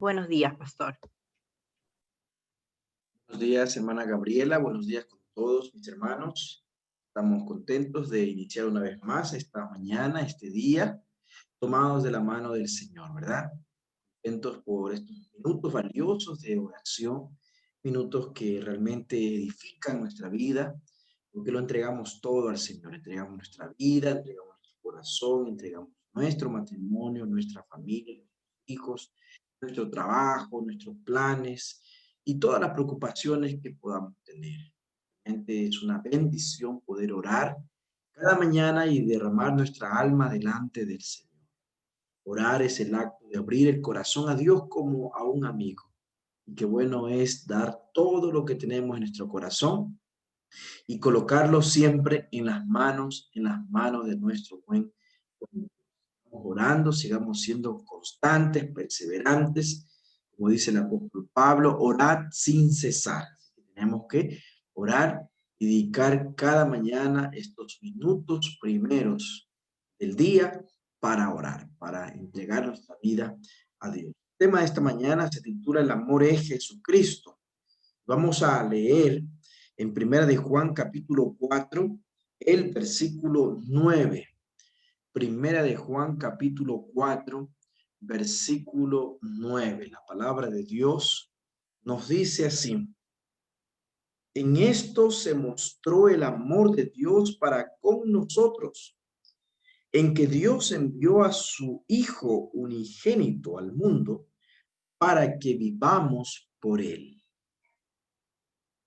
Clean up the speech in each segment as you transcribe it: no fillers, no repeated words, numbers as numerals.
Buenos días, pastor. Buenos días, hermana Gabriela. Buenos días con todos mis hermanos. Estamos contentos de iniciar una vez más esta mañana, este día, tomados de la mano del Señor, ¿verdad? Contentos por estos minutos valiosos de oración, minutos que realmente edifican nuestra vida, porque lo entregamos todo al Señor. Entregamos nuestra vida, entregamos nuestro corazón, entregamos nuestro matrimonio, nuestra familia, nuestros hijos, nuestro trabajo, nuestros planes y todas las preocupaciones que podamos tener. Realmente es una bendición poder orar cada mañana y derramar nuestra alma delante del Señor. Orar es el acto de abrir el corazón a Dios como a un amigo. Y qué bueno es dar todo lo que tenemos en nuestro corazón y colocarlo siempre en las manos de nuestro buen Dios. Orando, sigamos siendo constantes, perseverantes, como dice el apóstol Pablo, orad sin cesar. Tenemos que orar y dedicar cada mañana estos minutos primeros del día para orar, para entregar nuestra vida a Dios. El tema de esta mañana se titula El amor es Jesucristo. Vamos a leer en Primera de Juan capítulo 4, el versículo 9. Primera de Juan capítulo 4, versículo 9. La palabra de Dios nos dice así: en esto se mostró el amor de Dios para con nosotros, en que Dios envió a su Hijo unigénito al mundo para que vivamos por él.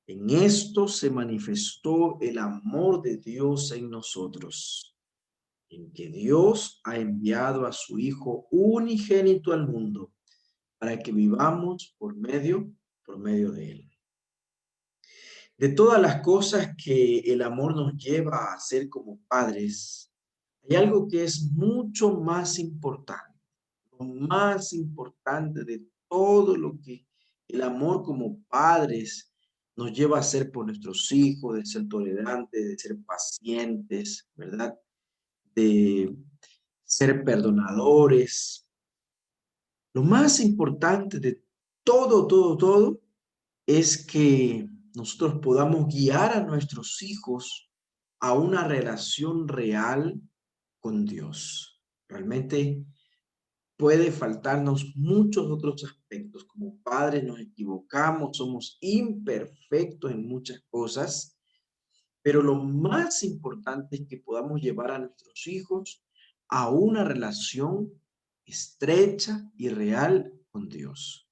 En esto se manifestó el amor de Dios en nosotros, en que Dios ha enviado a su Hijo unigénito al mundo para que vivamos por medio de él. De todas las cosas que el amor nos lleva a hacer como padres, hay algo que es mucho más importante, lo más importante de todo lo que el amor como padres nos lleva a hacer por nuestros hijos, de ser tolerantes, de ser pacientes, ¿verdad? De ser perdonadores. Lo más importante de todo, es que nosotros podamos guiar a nuestros hijos a una relación real con Dios. Realmente puede faltarnos muchos otros aspectos. Como padres nos equivocamos, somos imperfectos en muchas cosas, pero lo más importante es que podamos llevar a nuestros hijos a una relación estrecha y real con Dios.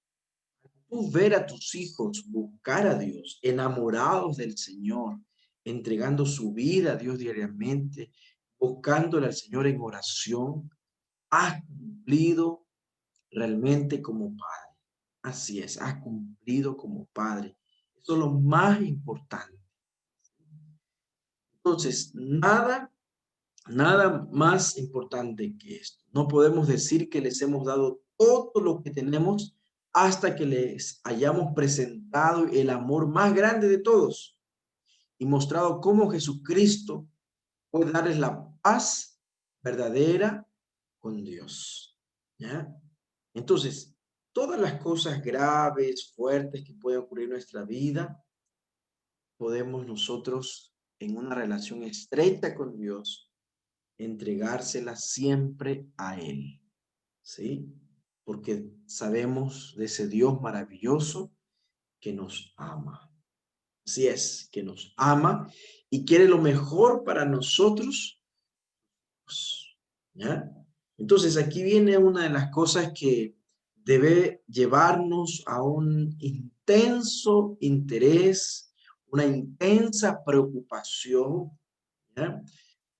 Tú ver a tus hijos buscar a Dios, enamorados del Señor, entregando su vida a Dios diariamente, buscándole al Señor en oración, has cumplido realmente como padre. Así es, has cumplido como padre. Eso es lo más importante. Entonces, nada más importante que esto. No podemos decir que les hemos dado todo lo que tenemos hasta que les hayamos presentado el amor más grande de todos y mostrado cómo Jesucristo puede darles la paz verdadera con Dios. ¿Ya? Entonces, todas las cosas graves, fuertes que pueden ocurrir en nuestra vida, podemos nosotros en una relación estrecha con Dios entregársela siempre a Él, ¿sí? Porque sabemos de ese Dios maravilloso que nos ama. Así es, que nos ama y quiere lo mejor para nosotros, ¿ya? Entonces aquí viene una de las cosas que debe llevarnos a un intenso interés, una intensa preocupación, ¿ya?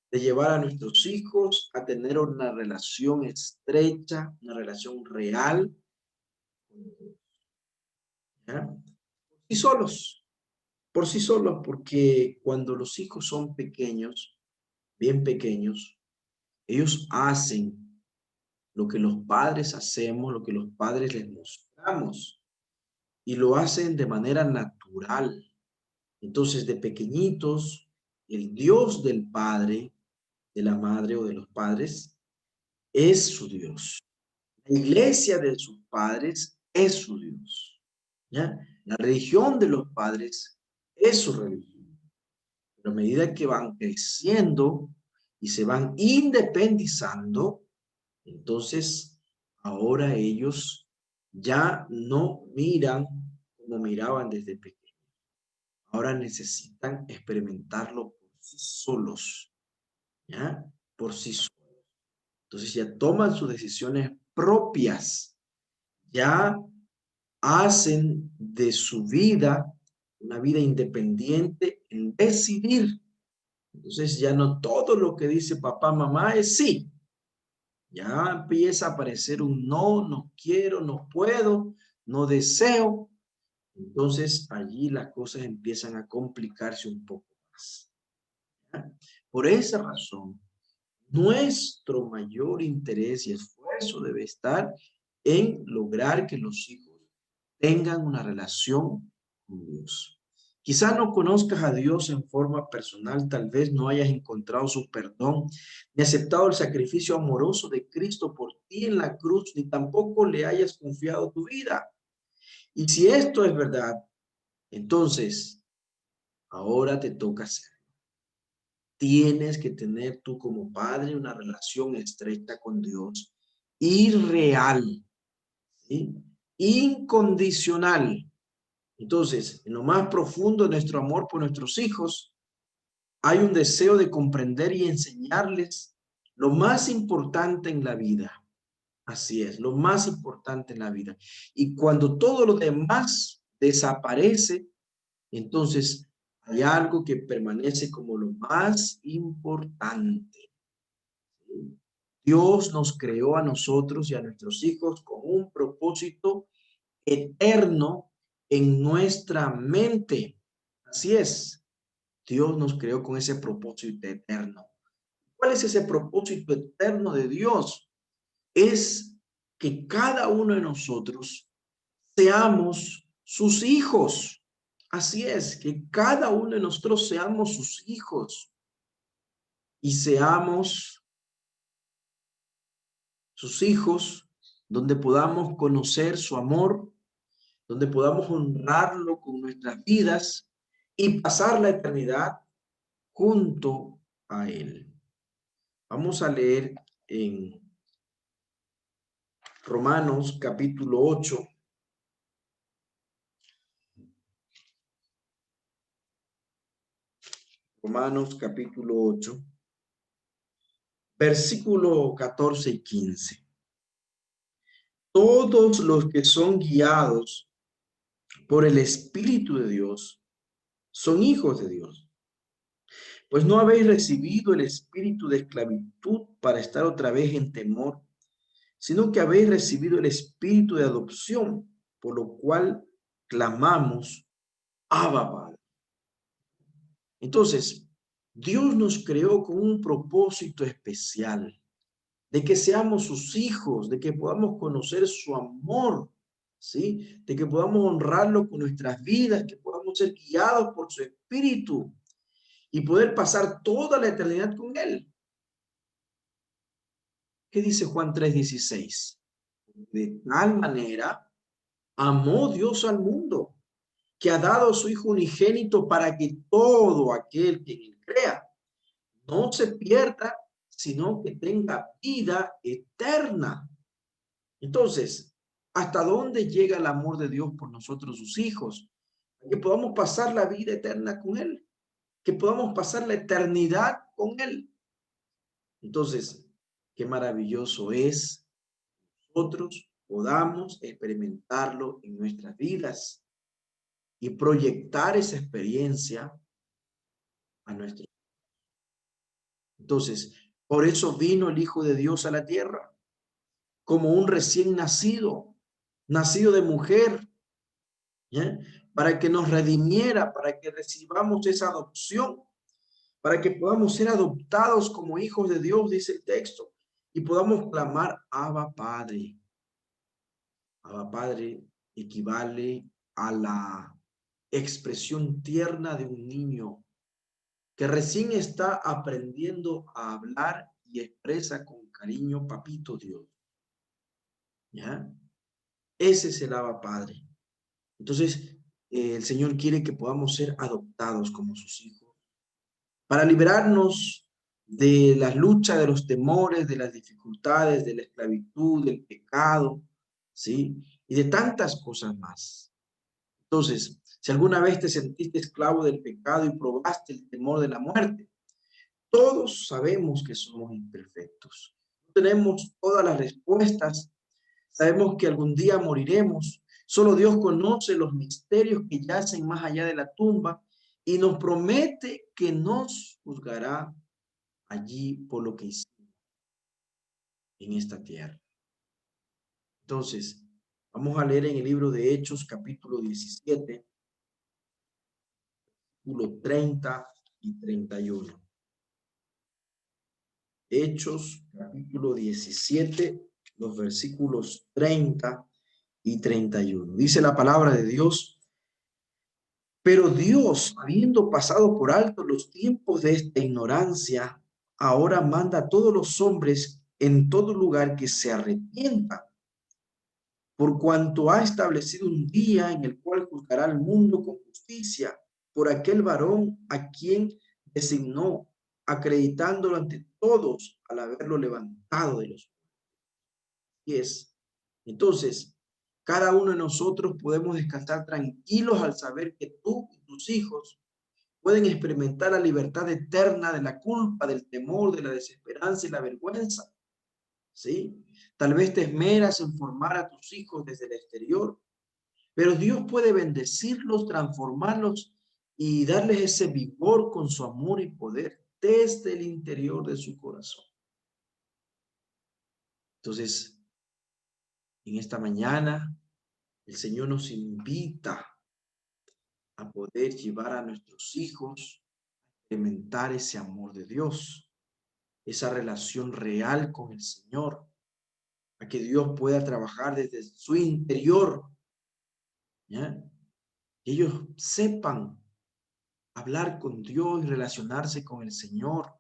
De llevar a nuestros hijos a tener una relación estrecha, una relación real, ¿ya? Por sí solos, porque cuando los hijos son pequeños, bien pequeños, ellos hacen lo que los padres hacemos, lo que los padres les mostramos, y lo hacen de manera natural. Entonces, de pequeñitos, el Dios del padre, de la madre o de los padres, es su Dios. La iglesia de sus padres es su Dios. ¿Ya? La religión de los padres es su religión. Pero a medida que van creciendo y se van independizando, entonces ahora ellos ya no miran como miraban desde pequeños. Ahora necesitan experimentarlo por sí solos, ¿ya? Por sí solos. Entonces ya toman sus decisiones propias, ya hacen de su vida una vida independiente en decidir. Entonces ya no todo lo que dice papá, mamá es sí. Ya empieza a aparecer un no, no quiero, no puedo, no deseo. Entonces allí las cosas empiezan a complicarse un poco más. ¿Ya? Por esa razón, nuestro mayor interés y esfuerzo debe estar en lograr que los hijos tengan una relación con Dios. Quizá no conozcas a Dios en forma personal, tal vez no hayas encontrado su perdón, ni aceptado el sacrificio amoroso de Cristo por ti en la cruz, ni tampoco le hayas confiado tu vida. Y si esto es verdad, entonces ahora te toca hacer. Tienes que tener tú como padre una relación estrecha con Dios y real, ¿sí? Incondicional. Entonces, en lo más profundo de nuestro amor por nuestros hijos, hay un deseo de comprender y enseñarles lo más importante en la vida. Así es, lo más importante en la vida. Y cuando todo lo demás desaparece, entonces hay algo que permanece como lo más importante. Dios nos creó a nosotros y a nuestros hijos con un propósito eterno en nuestra mente. Así es, Dios nos creó con ese propósito eterno. ¿Cuál es ese propósito eterno de Dios? Es que cada uno de nosotros seamos sus hijos. Así es, que cada uno de nosotros seamos sus hijos y seamos sus hijos donde podamos conocer su amor, donde podamos honrarlo con nuestras vidas y pasar la eternidad junto a Él. Vamos a leer en Romanos capítulo 8. Romanos capítulo 8, versículo 14 y 15. Todos los que son guiados por el Espíritu de Dios son hijos de Dios. Pues no habéis recibido el espíritu de esclavitud para estar otra vez en temor, sino que habéis recibido el espíritu de adopción, por lo cual clamamos, Abba, Padre. Entonces, Dios nos creó con un propósito especial, de que seamos sus hijos, de que podamos conocer su amor, ¿sí? De que podamos honrarlo con nuestras vidas, que podamos ser guiados por su espíritu y poder pasar toda la eternidad con Él. ¿Qué dice Juan 3:16? De tal manera amó Dios al mundo, que ha dado a su Hijo unigénito para que todo aquel que en él crea no se pierda, sino que tenga vida eterna. Entonces, ¿hasta dónde llega el amor de Dios por nosotros, sus hijos? Que podamos pasar la vida eterna con Él, que podamos pasar la eternidad con Él. Entonces, qué maravilloso es nosotros podamos experimentarlo en nuestras vidas y proyectar esa experiencia a nuestros. Entonces, por eso vino el Hijo de Dios a la tierra, como un recién nacido, nacido de mujer, ¿ya? Para que nos redimiera, para que recibamos esa adopción, para que podamos ser adoptados como hijos de Dios, dice el texto, y podamos clamar, Abba Padre. Abba Padre equivale a la expresión tierna de un niño que recién está aprendiendo a hablar y expresa con cariño, papito Dios. ¿Ya? Ese es el Abba Padre. Entonces, el Señor quiere que podamos ser adoptados como sus hijos, para liberarnos de las luchas, de los temores, de las dificultades, de la esclavitud, del pecado, ¿sí? Y de tantas cosas más. Entonces, si alguna vez te sentiste esclavo del pecado y probaste el temor de la muerte, todos sabemos que somos imperfectos. No tenemos todas las respuestas. Sabemos que algún día moriremos. Solo Dios conoce los misterios que yacen más allá de la tumba y nos promete que nos juzgará allí por lo que hicimos en esta tierra. Entonces, vamos a leer en el libro de Hechos, capítulo 17, versículo 30 y 31. Hechos, capítulo 17, los versículos 30 y 31. Dice la palabra de Dios: pero Dios, habiendo pasado por alto los tiempos de esta ignorancia, ahora manda a todos los hombres en todo lugar que se arrepientan, por cuanto ha establecido un día en el cual juzgará al mundo con justicia por aquel varón a quien designó, acreditándolo ante todos al haberlo levantado de los pies. Entonces, cada uno de nosotros podemos descansar tranquilos al saber que tú y tus hijos pueden experimentar la libertad eterna de la culpa, del temor, de la desesperanza y la vergüenza. ¿Sí? Tal vez te esmeras en formar a tus hijos desde el exterior, pero Dios puede bendecirlos, transformarlos y darles ese vigor con su amor y poder desde el interior de su corazón. Entonces, en esta mañana, el Señor nos invita a poder llevar a nuestros hijos a experimentar ese amor de Dios, esa relación real con el Señor, a que Dios pueda trabajar desde su interior, ¿ya? Que ellos sepan hablar con Dios y relacionarse con el Señor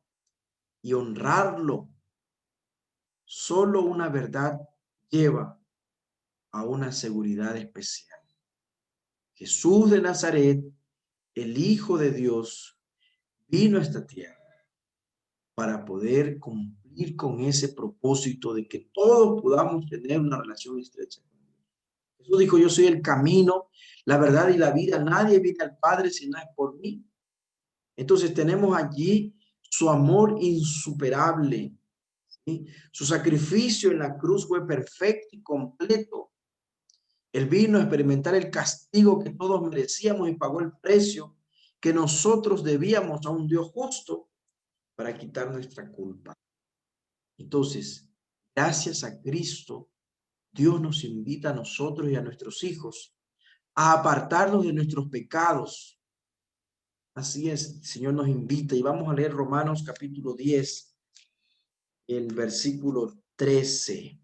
y honrarlo. Solo una verdad lleva a una seguridad especial. Jesús de Nazaret, el Hijo de Dios, vino a esta tierra para poder cumplir con ese propósito de que todos podamos tener una relación estrecha con Dios. Jesús dijo: yo soy el camino, la verdad y la vida. Nadie viene al Padre si no es por mí. Entonces tenemos allí su amor insuperable, ¿sí? Su sacrificio en la cruz fue perfecto y completo. Él vino a experimentar el castigo que todos merecíamos y pagó el precio que nosotros debíamos a un Dios justo para quitar nuestra culpa. Entonces, gracias a Cristo, Dios nos invita a nosotros y a nuestros hijos a apartarnos de nuestros pecados. Así es, el Señor nos invita, y vamos a leer Romanos capítulo 10, el versículo 13.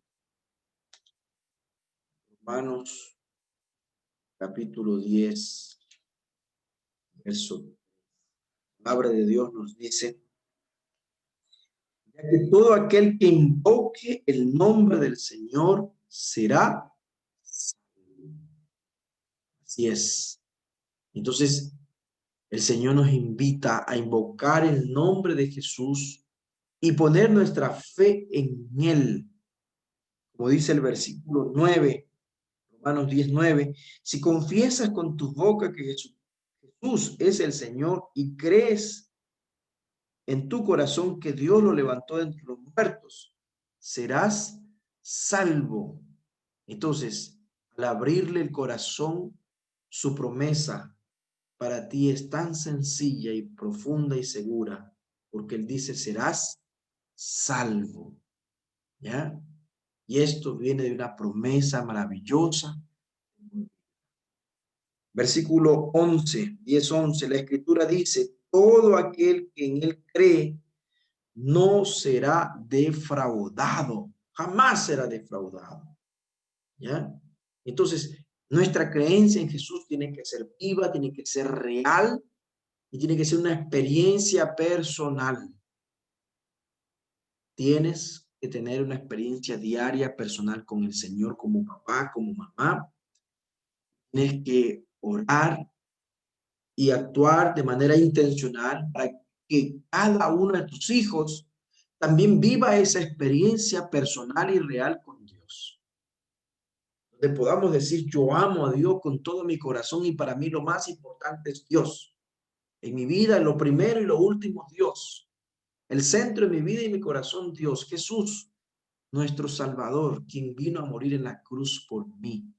Romanos capítulo 10, verso. La palabra de Dios nos dice: ya que todo aquel que invoque el nombre del Señor será salvo. Así es. Entonces, el Señor nos invita a invocar el nombre de Jesús y poner nuestra fe en Él. Como dice el versículo 9, Romanos 19, si confiesas con tu boca que Jesús es el Señor y crees en tu corazón que Dios lo levantó de entre los muertos, serás salvo. Entonces, al abrirle el corazón, su promesa para ti es tan sencilla y profunda y segura, porque Él dice: serás salvo, ¿ya? Y esto viene de una promesa maravillosa. Versículo 11, 10:11, la Escritura dice: todo aquel que en Él cree no será defraudado, jamás será defraudado, ¿ya? Entonces, nuestra creencia en Jesús tiene que ser viva, tiene que ser real y tiene que ser una experiencia personal. Tienes que tener una experiencia diaria personal con el Señor como papá, como mamá. Tienes que orar y actuar de manera intencional para que cada uno de tus hijos también viva esa experiencia personal y real con Dios. Donde podamos decir, yo amo a Dios con todo mi corazón y para mí lo más importante es Dios. En mi vida, lo primero y lo último es Dios. El centro de mi vida y mi corazón, Dios. Jesús, nuestro Salvador, quien vino a morir en la cruz por mí.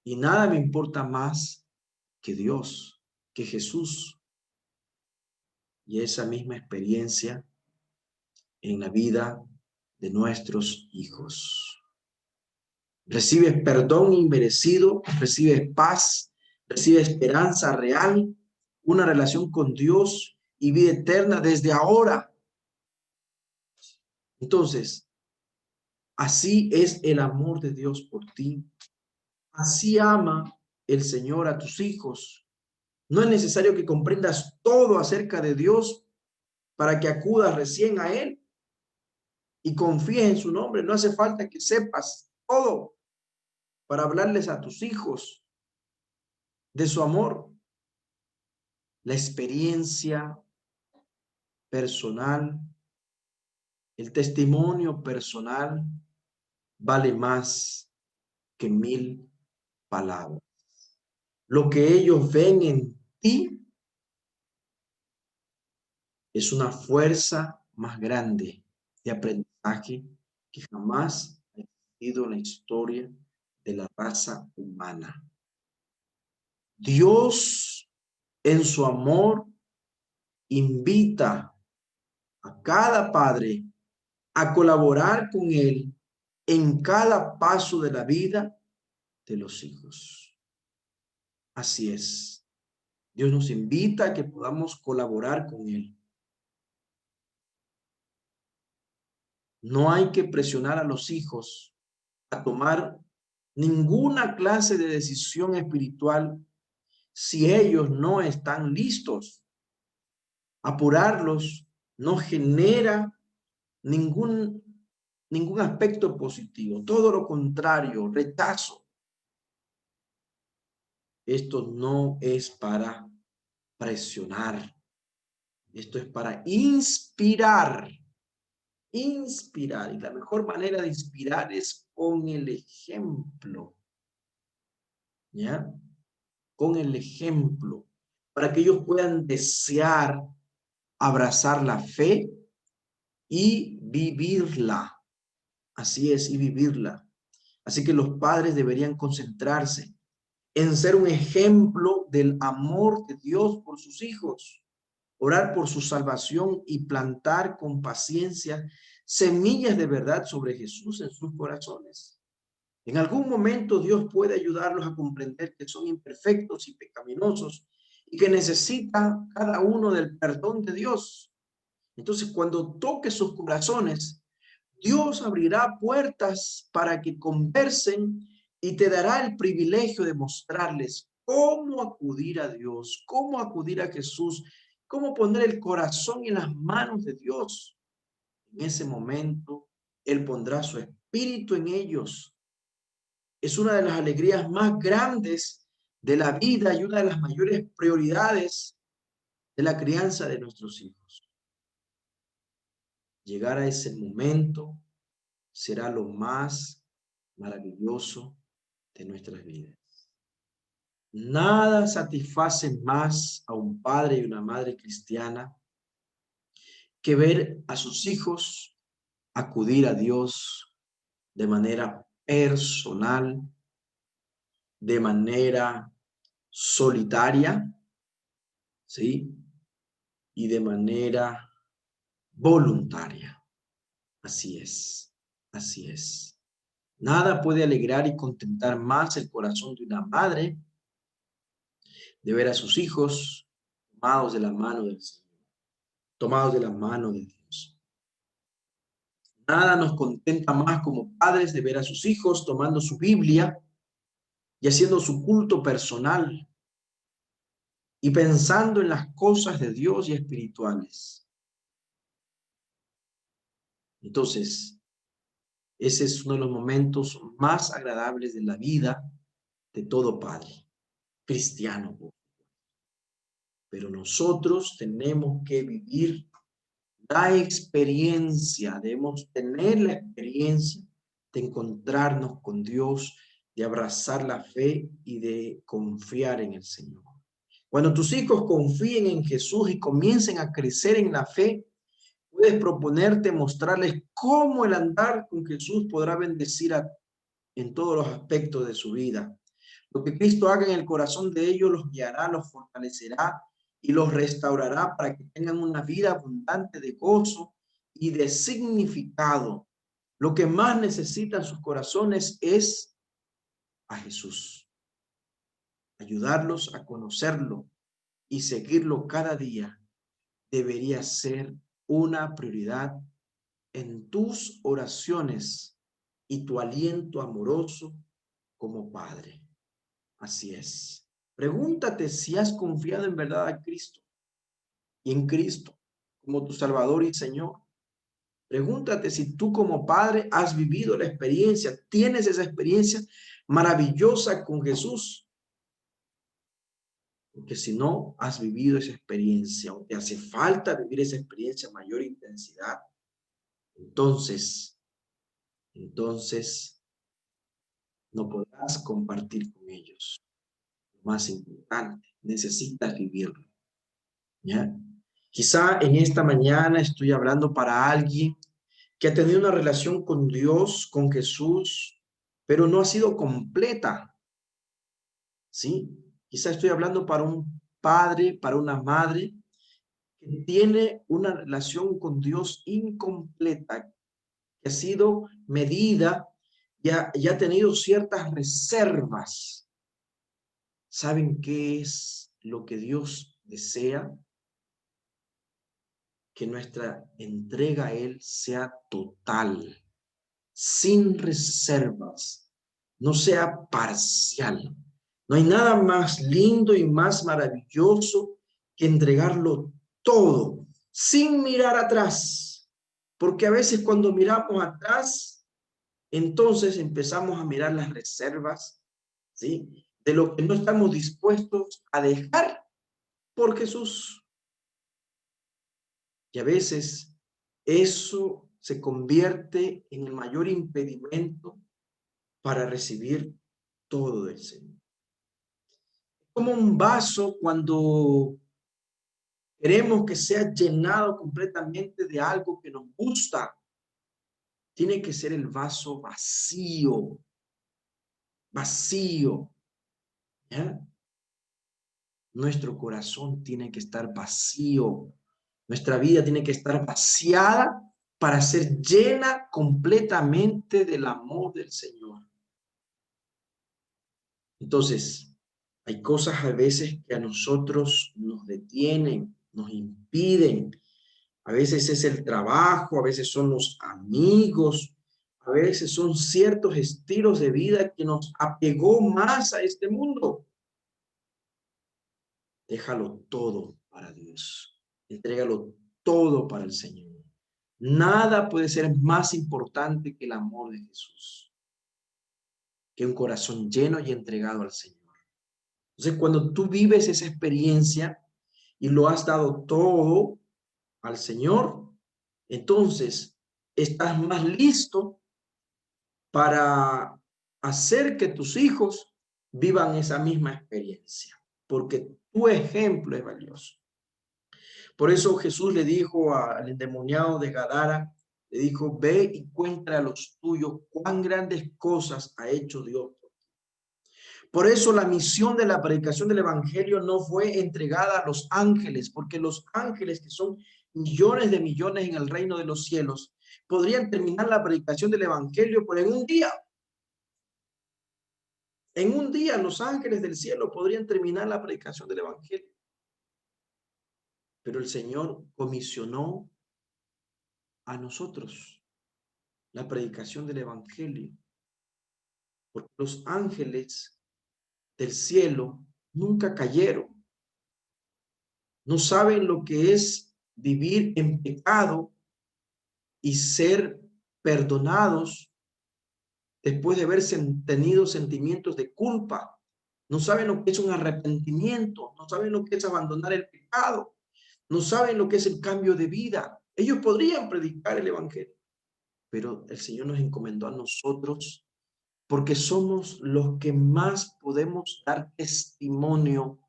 Y nada me importa más que Dios, que Jesús. Y esa misma experiencia en la vida de nuestros hijos. Recibes perdón inmerecido, recibes paz, recibes esperanza real, una relación con Dios y vida eterna desde ahora. Entonces, así es el amor de Dios por ti. Así ama el Señor a tus hijos. No es necesario que comprendas todo acerca de Dios para que acudas recién a Él y confíes en su nombre. No hace falta que sepas todo para hablarles a tus hijos de su amor. La experiencia personal, el testimonio personal vale más que 1000 palabras. Lo que ellos ven en ti es una fuerza más grande de aprendizaje que jamás ha existido en la historia de la raza humana. Dios, en su amor, invita a cada padre a colaborar con él en cada paso de la vida de los hijos. Así es. Dios nos invita a que podamos colaborar con él. No hay que presionar a los hijos a tomar ninguna clase de decisión espiritual si ellos no están listos. Apurarlos no genera ningún aspecto positivo, todo lo contrario, rechazo. Esto no es para presionar, esto es para inspirar. Inspirar, y la mejor manera de inspirar es con el ejemplo, ¿ya? Con el ejemplo, para que ellos puedan desear abrazar la fe y vivirla. Así es, y vivirla. Así que los padres deberían concentrarse en ser un ejemplo del amor de Dios por sus hijos, orar por su salvación y plantar con paciencia semillas de verdad sobre Jesús en sus corazones. En algún momento Dios puede ayudarlos a comprender que son imperfectos y pecaminosos y que necesitan cada uno del perdón de Dios. Entonces, cuando toque sus corazones, Dios abrirá puertas para que conversen y te dará el privilegio de mostrarles cómo acudir a Dios, cómo acudir a Jesús, cómo poner el corazón en las manos de Dios. En ese momento, Él pondrá su espíritu en ellos. Es una de las alegrías más grandes de la vida y una de las mayores prioridades de la crianza de nuestros hijos. Llegar a ese momento será lo más maravilloso de nuestras vidas. Nada satisface más a un padre y una madre cristiana que ver a sus hijos acudir a Dios de manera personal, de manera solitaria, ¿sí? Y de manera voluntaria. Así es, así es. Nada puede alegrar y contentar más el corazón de una madre de ver a sus hijos tomados de la mano del Señor, tomados de la mano de Dios. Nada nos contenta más como padres de ver a sus hijos tomando su Biblia y haciendo su culto personal y pensando en las cosas de Dios y espirituales. Entonces, ese es uno de los momentos más agradables de la vida de todo padre cristiano. Pero nosotros tenemos que vivir la experiencia, debemos tener la experiencia de encontrarnos con Dios, de abrazar la fe y de confiar en el Señor. Cuando tus hijos confíen en Jesús y comiencen a crecer en la fe, puedes proponerte mostrarles cómo el andar con Jesús podrá bendecir en todos los aspectos de su vida. Lo que Cristo haga en el corazón de ellos los guiará, los fortalecerá y los restaurará para que tengan una vida abundante de gozo y de significado. Lo que más necesitan sus corazones es a Jesús. Ayudarlos a conocerlo y seguirlo cada día debería ser una prioridad en tus oraciones y tu aliento amoroso como padre. Así es. Pregúntate si has confiado en verdad a Cristo y en Cristo como tu Salvador y Señor. Pregúntate si tú como padre has vivido la experiencia, tienes esa experiencia maravillosa con Jesús. Porque si no has vivido esa experiencia o te hace falta vivir esa experiencia a mayor intensidad, entonces no podrás compartir con ellos. Lo más importante, necesitas vivirlo. ¿Ya? Quizá en esta mañana estoy hablando para alguien que ha tenido una relación con Dios, con Jesús, pero no ha sido completa, ¿sí? Quizá estoy hablando para un padre, para una madre que tiene una relación con Dios incompleta, que ha sido medida y ha tenido ciertas reservas. ¿Saben qué es lo que Dios desea? Que nuestra entrega a Él sea total, sin reservas, no sea parcial. No hay nada más lindo y más maravilloso que entregarlo todo, sin mirar atrás. Porque a veces cuando miramos atrás, entonces empezamos a mirar las reservas, ¿sí? De lo que no estamos dispuestos a dejar por Jesús. Y a veces eso se convierte en el mayor impedimento para recibir todo del Señor. Como un vaso cuando queremos que sea llenado completamente de algo que nos gusta, tiene que ser el vaso vacío, vacío. ¿Ya? Nuestro corazón tiene que estar vacío. Nuestra vida tiene que estar vaciada para ser llena completamente del amor del Señor. Entonces, hay cosas a veces que a nosotros nos detienen, nos impiden. A veces es el trabajo, a veces son los amigos, a veces son ciertos estilos de vida que nos apegó más a este mundo. Déjalo todo para Dios. Entrégalo todo para el Señor. Nada puede ser más importante que el amor de Jesús, que un corazón lleno y entregado al Señor. Entonces, cuando tú vives esa experiencia y lo has dado todo al Señor, entonces estás más listo para hacer que tus hijos vivan esa misma experiencia, porque tu ejemplo es valioso. Por eso Jesús le dijo al endemoniado de Gadara, le dijo, ve y cuéntale a los tuyos cuán grandes cosas ha hecho Dios. Por eso la misión de la predicación del evangelio no fue entregada a los ángeles, porque los ángeles, que son millones de millones en el reino de los cielos, podrían terminar la predicación del evangelio, pero en un día. En un día los ángeles del cielo podrían terminar la predicación del evangelio. Pero el Señor comisionó a nosotros la predicación del evangelio, porque los ángeles del cielo nunca cayeron, no saben lo que es vivir en pecado y ser perdonados después de haber tenido sentimientos de culpa. No saben lo que es un arrepentimiento, no saben lo que es abandonar el pecado, no saben lo que es el cambio de vida. Ellos podrían predicar el evangelio, pero el Señor nos encomendó a nosotros porque somos los que más podemos dar testimonio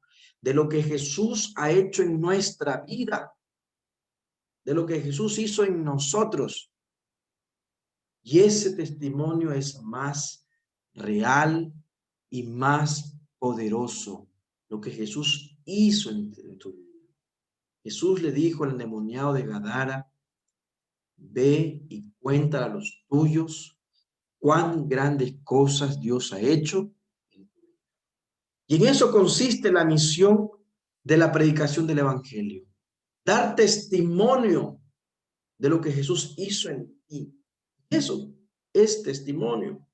de lo que Jesús ha hecho en nuestra vida, de lo que Jesús hizo en nosotros. Y ese testimonio es más real y más poderoso, lo que Jesús hizo en tu vida. Jesús le dijo al endemoniado de Gadara: ve y cuenta a los tuyos cuán grandes cosas Dios ha hecho. Y en eso consiste la misión de la predicación del evangelio: dar testimonio de lo que Jesús hizo en ti. Eso es testimonio.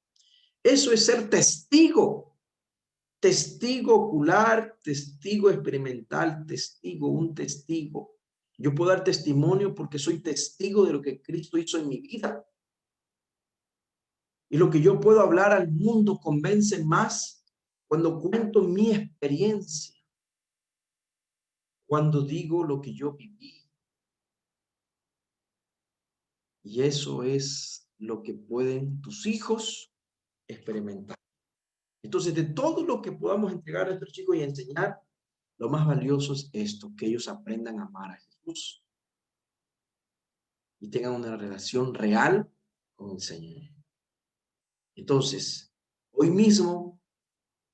Eso es ser testigo. Testigo ocular, testigo experimental, testigo, un testigo. Yo puedo dar testimonio porque soy testigo de lo que Cristo hizo en mi vida. Y lo que yo puedo hablar al mundo convence más cuando cuento mi experiencia, cuando digo lo que yo viví. Y eso es lo que pueden tus hijos experimentar. Entonces, de todo lo que podamos entregar a nuestros chicos y enseñar, lo más valioso es esto: que ellos aprendan a amar a Jesús y tengan una relación real con el Señor. Entonces, hoy mismo,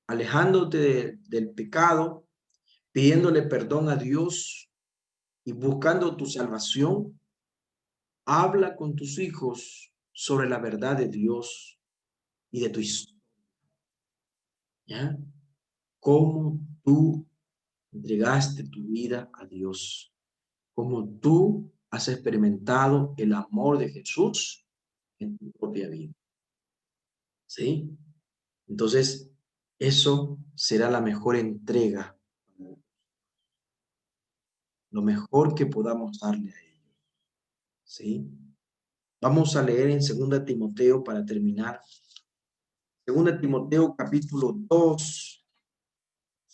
alejándote del pecado, pidiéndole perdón a Dios y buscando tu salvación, habla con tus hijos sobre la verdad de Dios y de tu historia. ¿Ya? Cómo tú entregaste tu vida a Dios, cómo tú has experimentado el amor de Jesús en tu propia vida. ¿Sí? Entonces, eso será la mejor entrega, lo mejor que podamos darle a ellos. ¿Sí? Vamos a leer en 2 Timoteo para terminar. 2 Timoteo capítulo 2,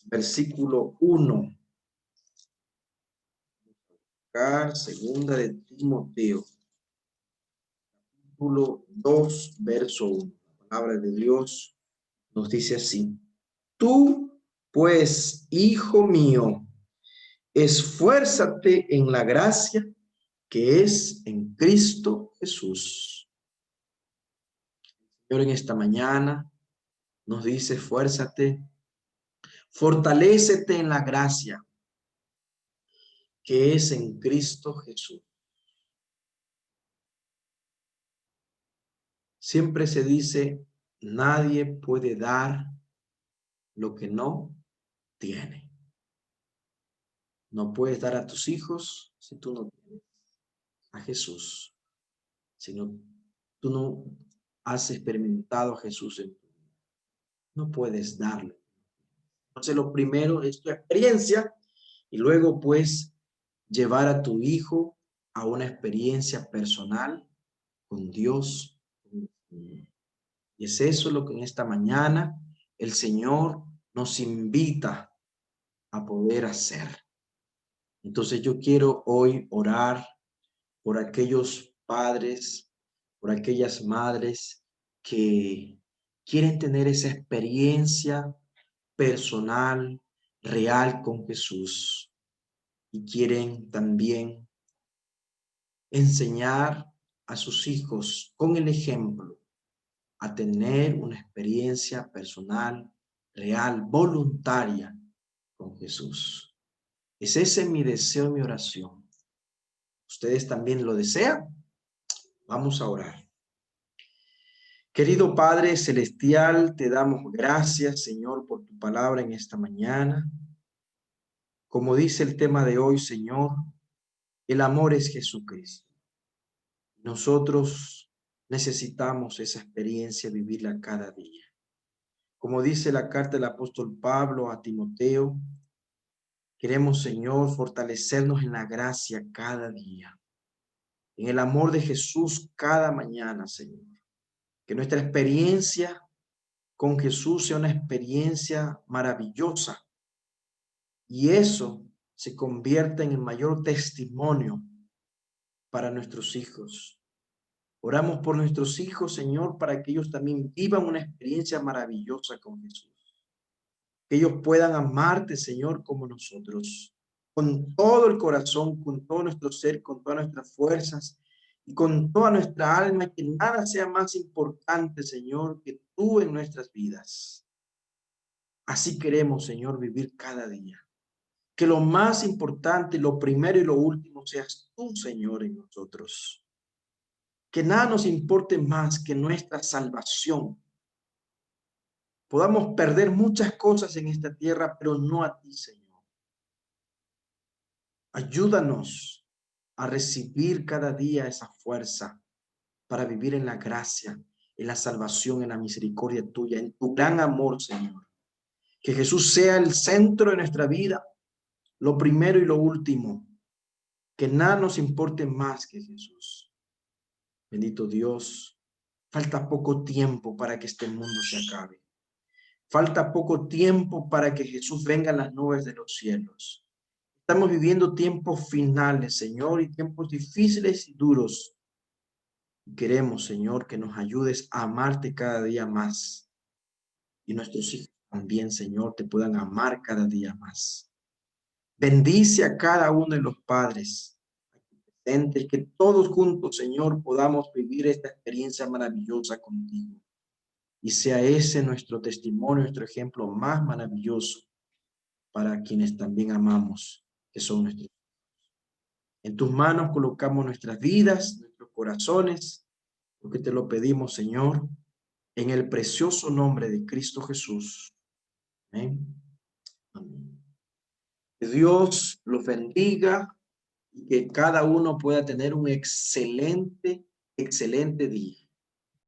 versículo 1. Segunda de Timoteo, capítulo 2, verso 1. La palabra de Dios nos dice así: tú, pues, hijo mío, esfuérzate en la gracia que es en Cristo Jesús. Señor, en esta mañana nos dice: esfuérzate, fortalécete en la gracia que es en Cristo Jesús. Siempre se dice: nadie puede dar lo que no tiene. No puedes dar a tus hijos si tú no tienes a Jesús, si tú no has experimentado a Jesús en tu vida. No puedes darle. Entonces, lo primero es tu experiencia y luego, pues, llevar a tu hijo a una experiencia personal con Dios. Y es eso lo que en esta mañana el Señor nos invita a poder hacer. Entonces, yo quiero hoy orar por aquellos padres, por aquellas madres que quieren tener esa experiencia personal, real con Jesús, y quieren también enseñar a sus hijos con el ejemplo a tener una experiencia personal, real, voluntaria con Jesús. Es ese mi deseo, mi oración. ¿Ustedes también lo desean? Vamos a orar. Querido Padre Celestial, te damos gracias, Señor, por tu palabra en esta mañana. Como dice el tema de hoy, Señor, el amor es Jesucristo. Nosotros necesitamos esa experiencia, vivirla cada día. Como dice la carta del apóstol Pablo a Timoteo, queremos, Señor, fortalecernos en la gracia cada día. en el amor de Jesús cada mañana, Señor. Que nuestra experiencia con Jesús sea una experiencia maravillosa y eso se convierta en el mayor testimonio para nuestros hijos. Oramos por nuestros hijos, Señor, para que ellos también vivan una experiencia maravillosa con Jesús. Que ellos puedan amarte, Señor, como nosotros, con todo el corazón, con todo nuestro ser, con todas nuestras fuerzas y con toda nuestra alma, que nada sea más importante, Señor, que tú en nuestras vidas. Así queremos, Señor, vivir cada día. Que lo más importante, lo primero y lo último seas tú, Señor, en nosotros. Que nada nos importe más que nuestra salvación. Podamos perder muchas cosas en esta tierra, pero no a ti, Señor. Ayúdanos a recibir cada día esa fuerza para vivir en la gracia, en la salvación, en la misericordia tuya, en tu gran amor, Señor. Que Jesús sea el centro de nuestra vida, lo primero y lo último. Que nada nos importe más que Jesús. Bendito Dios, falta poco tiempo para que este mundo se acabe. Falta poco tiempo para que Jesús venga en las nubes de los cielos. Estamos viviendo tiempos finales, Señor, y tiempos difíciles y duros. Queremos, Señor, que nos ayudes a amarte cada día más. Y nuestros hijos también, Señor, te puedan amar cada día más. Bendice a cada uno de los padres presentes, que todos juntos, Señor, podamos vivir esta experiencia maravillosa contigo. Y sea ese nuestro testimonio, nuestro ejemplo más maravilloso para quienes también amamos, que son nuestros hijos. En tus manos colocamos nuestras vidas, nuestros corazones, porque te lo pedimos, Señor, en el precioso nombre de Cristo Jesús. Amén. Amén. Que Dios los bendiga y que cada uno pueda tener un excelente día.